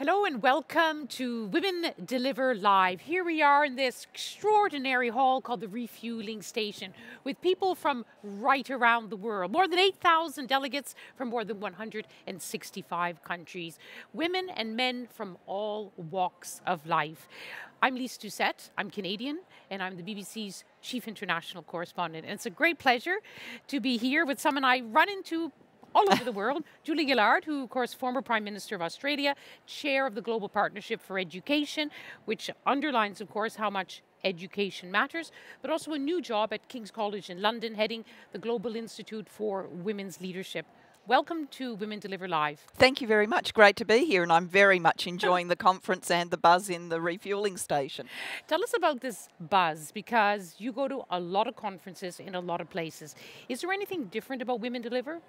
Hello and welcome to Women Deliver Live. Here we are in this extraordinary hall called the Refueling Station with people from right around the world. More than 8,000 delegates from more than 165 countries. Women and men from all walks of life. I'm Lyse Doucet, I'm Canadian, and I'm the BBC's Chief International Correspondent. And it's a great pleasure to be here with someone I run into all over the world. Julie Gillard, who, of course, former Prime Minister of Australia, chair of the Global Partnership for Education, which underlines, of course, how much education matters, but also a new job at King's College in London, heading the Global Institute for Women's Leadership. Welcome to Women Deliver Live. Thank you very much. Great to be here, and I'm very much enjoying the conference and the buzz in the refueling station. Tell us about this buzz, because you go to a lot of conferences in a lot of places. Is there anything different about Women Deliver?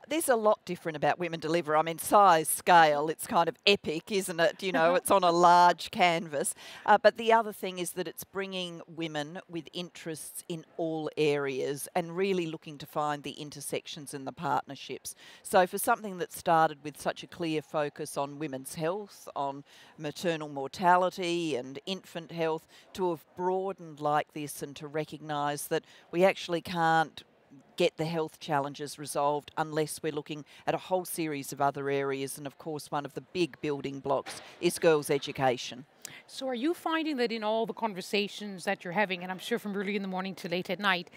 There's a lot different about Women Deliver. I mean, size, scale, it's kind of epic, isn't it? You know, it's on a large canvas. But the other thing is that it's bringing women with interests in all areas and really looking to find the intersections and the partnerships. So for something that started with such a clear focus on women's health, on maternal mortality and infant health, to have broadened like this and to recognise that we actually can't get the health challenges resolved unless we're looking at a whole series of other areas. And of course, one of the big building blocks is girls' education. So are you finding that in all the conversations that you're having, and I'm sure from early in the morning to late at night,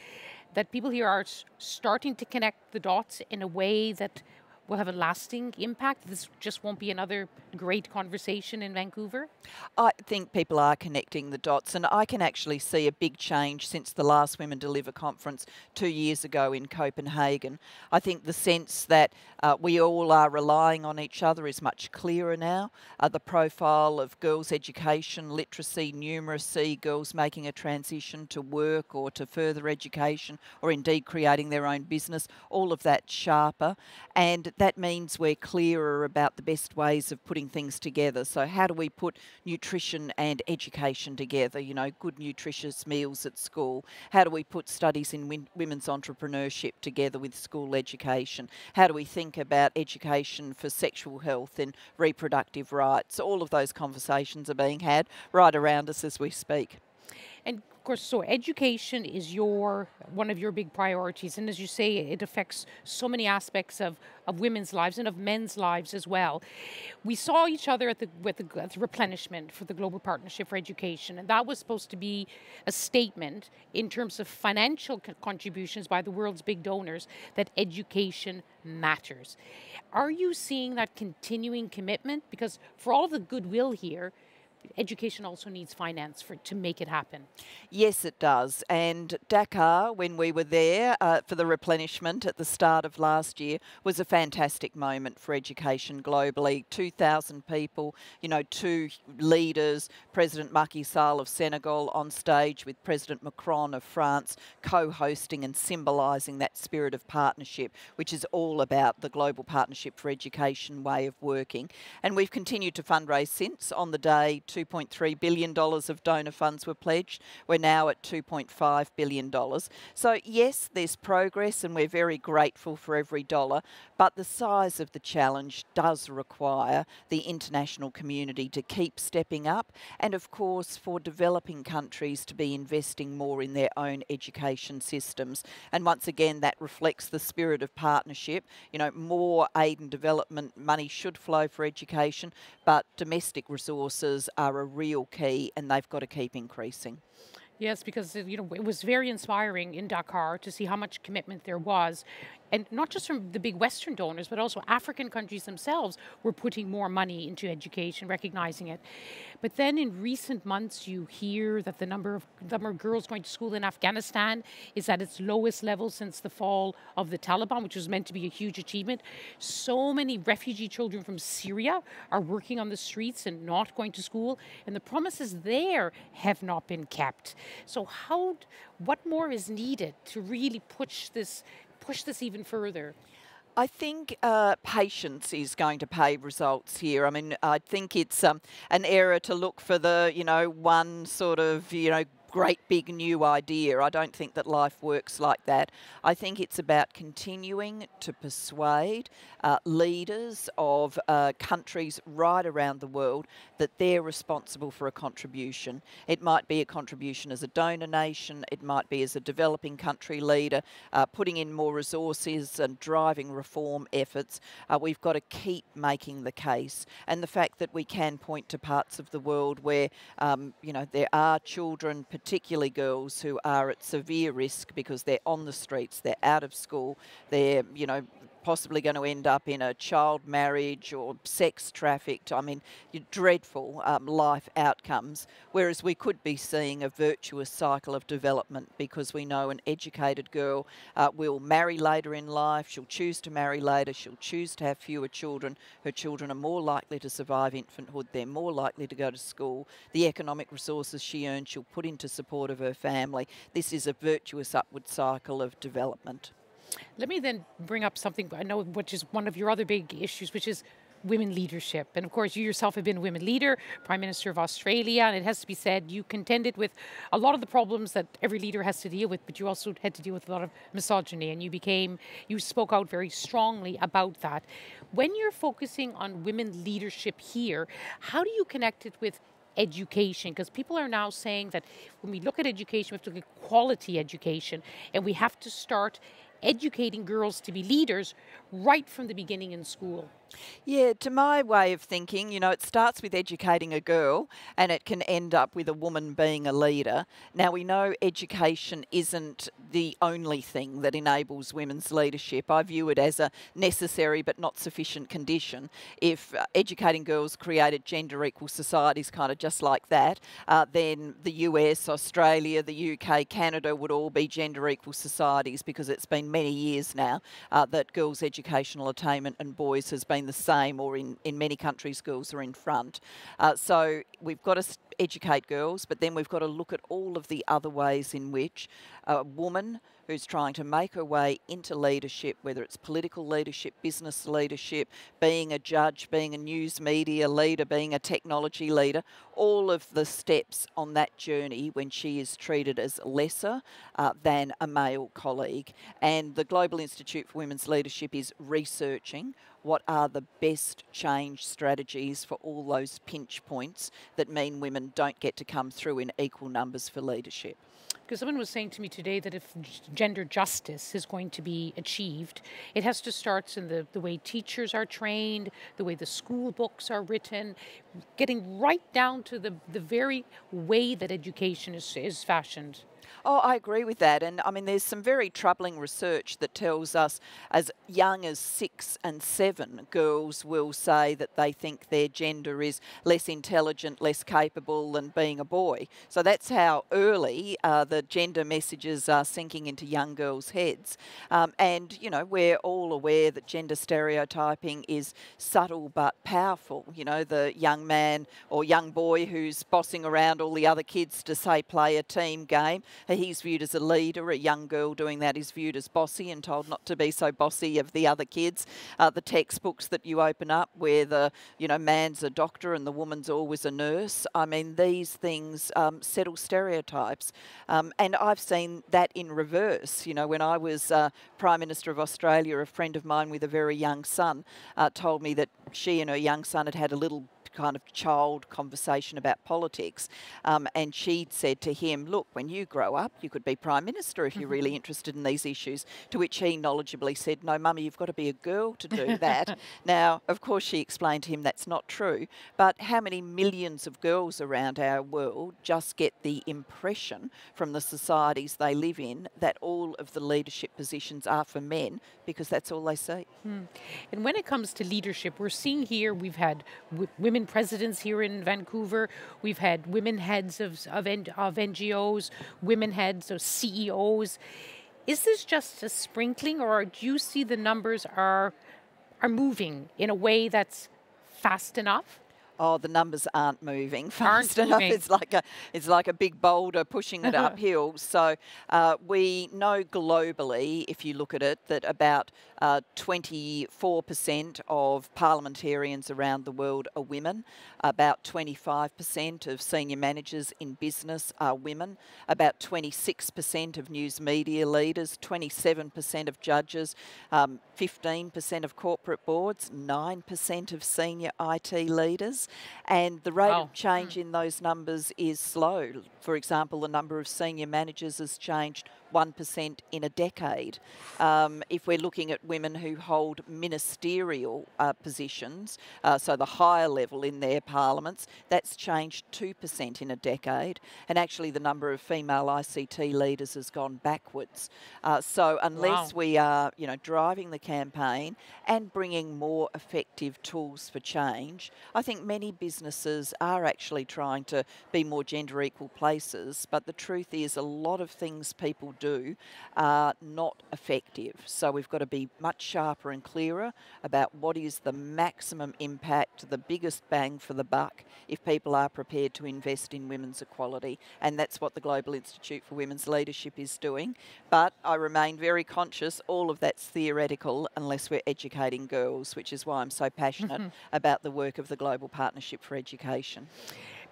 that people here are starting to connect the dots in a way that will have a lasting impact? This just won't be another great conversation in Vancouver? I think people are connecting the dots, and I can actually see a big change since the last Women Deliver conference 2 years ago in Copenhagen. I think the sense that we all are relying on each other is much clearer now. The profile of girls' education, literacy, numeracy, girls making a transition to work or to further education, or indeed creating their own business, all of that sharper. And that means we're clearer about the best ways of putting things together. So how do we put nutrition and education together? You know, good nutritious meals at school. How do we put studies in women's entrepreneurship together with school education? How do we think about education for sexual health and reproductive rights? All of those conversations are being had right around us as we speak. And of course, so education is one of your big priorities, and as you say, it affects so many aspects of women's lives and of men's lives as well. We saw each other at the replenishment for the Global Partnership for Education, and that was supposed to be a statement in terms of financial contributions by the world's big donors that education matters. Are you seeing that continuing commitment? Because for all the goodwill here, education also needs finance to make it happen. Yes, it does. And Dakar, when we were there for the replenishment at the start of last year, was a fantastic moment for education globally. 2,000 people, you know, 2 leaders, President Macky Sall of Senegal on stage with President Macron of France, co-hosting and symbolising that spirit of partnership, which is all about the Global Partnership for Education way of working. And we've continued to fundraise since. On the day, $2.3 billion of donor funds were pledged. We're now at $2.5 billion. So yes, there's progress and we're very grateful for every dollar, but the size of the challenge does require the international community to keep stepping up, and of course for developing countries to be investing more in their own education systems. And once again, that reflects the spirit of partnership. You know, more aid and development money should flow for education, but domestic resources are a real key, and they've got to keep increasing. Yes, because you know, it was very inspiring in Dakar to see how much commitment there was, and not just from the big Western donors, but also African countries themselves were putting more money into education, recognizing it. But then in recent months, you hear that the number of girls going to school in Afghanistan is at its lowest level since the fall of the Taliban, which was meant to be a huge achievement. So many refugee children from Syria are working on the streets and not going to school, and the promises there have not been kept. So what more is needed to really push this even further? I think patience is going to pay results here. I mean, I think it's an error to look for the, one sort of, great big new idea. I don't think that life works like that. I think it's about continuing to persuade leaders of countries right around the world that they're responsible for a contribution. It might be a contribution as a donor nation, it might be as a developing country leader, putting in more resources and driving reform efforts. We've got to keep making the case. And the fact that we can point to parts of the world where, you know, there are children, particularly girls, who are at severe risk because they're on the streets, they're out of school, they're, you know, possibly going to end up in a child marriage or sex trafficked. I mean, dreadful life outcomes, whereas we could be seeing a virtuous cycle of development because we know an educated girl will marry later in life, she'll choose to marry later, she'll choose to have fewer children, her children are more likely to survive infanthood, they're more likely to go to school, the economic resources she earns she'll put into support of her family. This is a virtuous upward cycle of development. Let me then bring up something I know, which is one of your other big issues, which is women leadership. And of course, you yourself have been a women leader, Prime Minister of Australia, and it has to be said, you contended with a lot of the problems that every leader has to deal with, but you also had to deal with a lot of misogyny, and you spoke out very strongly about that. When you're focusing on women leadership here, how do you connect it with education? Because people are now saying that when we look at education, we have to look at quality education, and we have to start educating girls to be leaders right from the beginning in school. Yeah, to my way of thinking, you know, it starts with educating a girl and it can end up with a woman being a leader. Now, we know education isn't the only thing that enables women's leadership. I view it as a necessary but not sufficient condition. If educating girls created gender equal societies kind of just like that, then the US, Australia, the UK, Canada would all be gender equal societies, because it's been many years now that girls' educational attainment and boys has been the same, or in many countries girls are in front. So we've got to educate girls, but then we've got to look at all of the other ways in which a woman who's trying to make her way into leadership, whether it's political leadership, business leadership, being a judge, being a news media leader, being a technology leader, all of the steps on that journey when she is treated as lesser than a male colleague. And the Global Institute for Women's Leadership is researching what are the best change strategies for all those pinch points that mean women don't get to come through in equal numbers for leadership. Because someone was saying to me today that if gender justice is going to be achieved, it has to start in the way teachers are trained, the way the school books are written, getting right down to the very way that education is fashioned. Oh, I agree with that. And I mean, there's some very troubling research that tells us as young as 6 and 7, girls will say that they think their gender is less intelligent, less capable than being a boy. So that's how early the gender messages are sinking into young girls' heads. And, you know, we're all aware that gender stereotyping is subtle but powerful. You know, the young man or young boy who's bossing around all the other kids to, say, play a team game, he's viewed as a leader. A young girl doing that is viewed as bossy and told not to be so bossy of the other kids. The textbooks that you open up where the, you know, man's a doctor and the woman's always a nurse. I mean, these things settle stereotypes. And I've seen that in reverse. You know, when I was Prime Minister of Australia, a friend of mine with a very young son told me that she and her young son had had a little kind of child conversation about politics, and she'd said to him, look, when you grow up you could be Prime Minister if you're really interested in these issues, to which he knowledgeably said, no mummy, you've got to be a girl to do that. Now, of course, she explained to him that's not true, but how many millions of girls around our world just get the impression from the societies they live in that all of the leadership positions are for men because that's all they see. And when it comes to leadership, we're seeing here, we've had women presidents here in Vancouver, we've had women heads of NGOs, women heads of CEOs. Is this just a sprinkling, or do you see the numbers are moving in a way that's fast enough? Oh, the numbers aren't moving Aren't fast enough. moving. It's like a big boulder pushing it uphill. So we know globally, if you look at it, that about 24% of parliamentarians around the world are women. About 25% of senior managers in business are women. About 26% of news media leaders, 27% of judges, 15% of corporate boards, 9% of senior IT leaders. And the rate of change in those numbers is slow. For example, the number of senior managers has changed 1% in a decade. If we're looking at women who hold ministerial positions, so the higher level in their parliaments, that's changed 2% in a decade. And actually the number of female ICT leaders has gone backwards. So unless we are, driving the campaign and bringing more effective tools for change, I think many businesses are actually trying to be more gender equal places, but the truth is a lot of things people do are not effective. So we've got to be much sharper and clearer about what is the maximum impact, the biggest bang for the buck if people are prepared to invest in women's equality. And that's what the Global Institute for Women's Leadership is doing. But I remain very conscious all of that's theoretical unless we're educating girls, which is why I'm so passionate about the work of the Global Partnership for Education.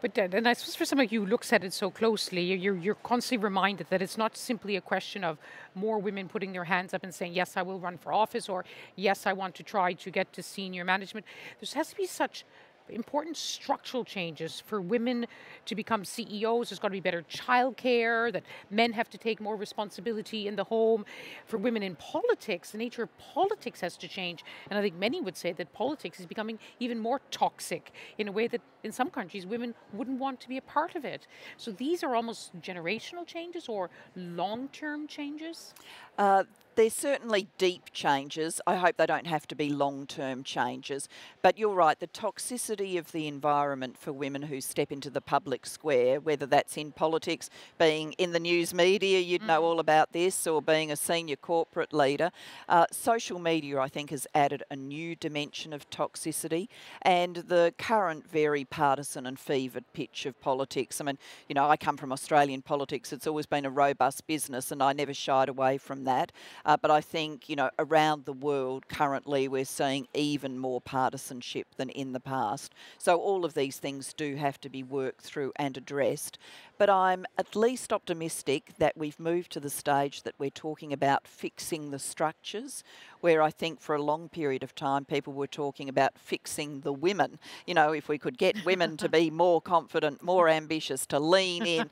But and I suppose for somebody who looks at it so closely, you're constantly reminded that it's not simply a question of more women putting their hands up and saying, yes, I will run for office, or yes, I want to try to get to senior management. There has to be such important structural changes for women to become CEOs. There's got to be better childcare, that men have to take more responsibility in the home. For women in politics, the nature of politics has to change. And I think many would say that politics is becoming even more toxic in a way that in some countries women wouldn't want to be a part of it. So these are almost generational changes or long-term changes? There's certainly deep changes. I hope they don't have to be long-term changes. But you're right, the toxicity of the environment for women who step into the public square, whether that's in politics, being in the news media, you'd know all about this, or being a senior corporate leader. Social media, I think, has added a new dimension of toxicity, and the current very partisan and fevered pitch of politics. I mean, I come from Australian politics. It's always been a robust business, and I never shied away from that. But I think, around the world currently we're seeing even more partisanship than in the past. So all of these things do have to be worked through and addressed. But I'm at least optimistic that we've moved to the stage that we're talking about fixing the structures, where I think for a long period of time people were talking about fixing the women. If we could get women to be more confident, more ambitious, to lean in,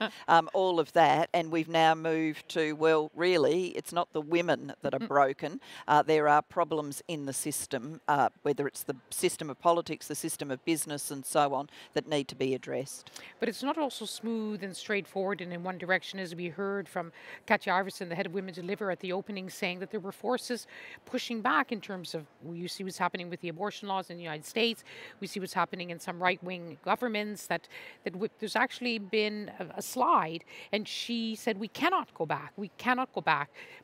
all of that. And we've now moved to, well, really, it's not the women that are broken. There are problems in the system, whether it's the system of politics, the system of business and so on, that need to be addressed. But it's not also smooth and straightforward and in one direction, as we heard from Katja Iverson, the head of Women Deliver, at the opening, saying that there were forces pushing back in terms of, you see what's happening with the abortion laws in the United States, we see what's happening in some right-wing governments, that there's actually been a slide, and she said we cannot go back,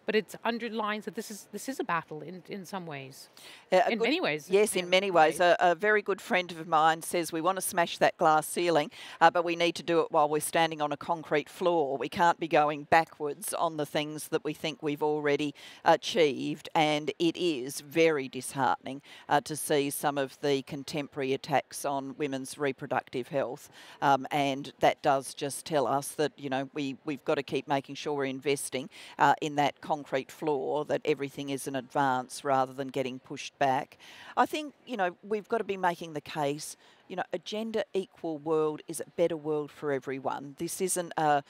but it underlines that this is a battle in some ways, in many ways. Yes, in many ways. A very good friend of mine says we want to smash that glass ceiling, but we need to do it while we're standing on a concrete floor. We can't be going backwards on the things that we think we've already achieved, and it is very disheartening to see some of the contemporary attacks on women's reproductive health, and that does just tell us that we've got to keep making sure we're investing in that concrete floor, that everything is an advance rather than getting pushed back. I think we've got to be making the case. A gender equal world is a better world for everyone. This isn't a,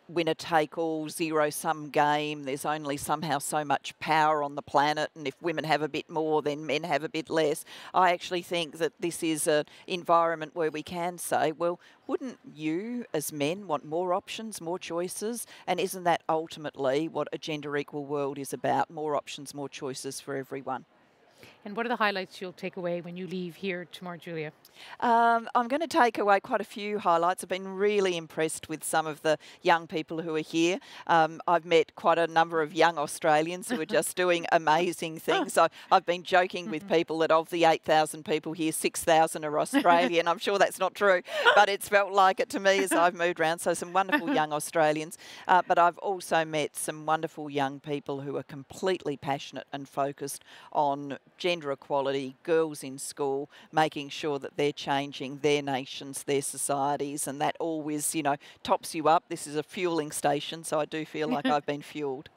winner take all, zero sum game. There's only somehow so much power on the planet, and if women have a bit more, then men have a bit less. I actually think that this is an environment where we can say, well, wouldn't you as men want more options, more choices? And isn't that ultimately what a gender equal world is about? More options, more choices for everyone. And what are the highlights you'll take away when you leave here tomorrow, Julia? I'm going to take away quite a few highlights. I've been really impressed with some of the young people who are here. I've met quite a number of young Australians who are just doing amazing things. I've been joking with people that of the 8,000 people here, 6,000 are Australian. I'm sure that's not true, but it's felt like it to me as I've moved around. So some wonderful young Australians. But I've also met some wonderful young people who are completely passionate and focused on gender equality, girls in school, making sure that they're changing their nations, their societies, and that always, you know, tops you up. This is a fueling station, so I do feel like I've been fueled.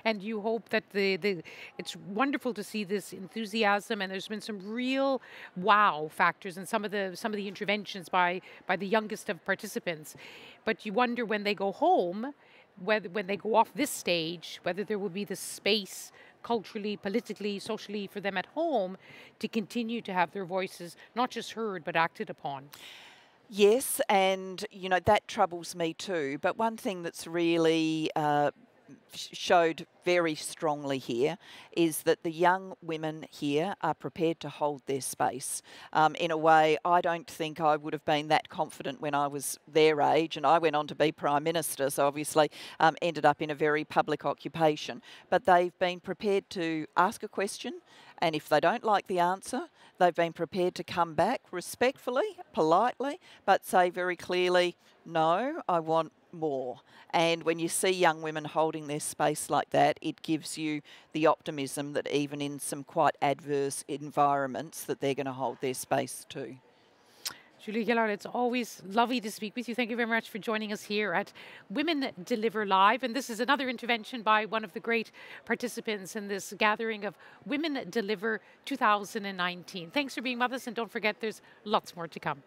And you hope that it's wonderful to see this enthusiasm, and there's been some real wow factors in some of the interventions by the youngest of participants. But you wonder when they go home, when they go off this stage, whether there will be the space culturally, politically, socially for them at home to continue to have their voices not just heard but acted upon. Yes, and you know that troubles me too. But one thing that's really showed very strongly here is that the young women here are prepared to hold their space in a way I don't think I would have been that confident when I was their age, and I went on to be Prime Minister, so obviously ended up in a very public occupation. But they've been prepared to ask a question, and if they don't like the answer, they've been prepared to come back respectfully, politely, but say very clearly, no, I want more. And when you see young women holding their space like that, it gives you the optimism that even in some quite adverse environments that they're going to hold their space too. Julia Gillard, it's always lovely to speak with you. Thank you very much for joining us here at Women Deliver Live. And this is another intervention by one of the great participants in this gathering of Women Deliver 2019. Thanks for being with us, and don't forget there's lots more to come.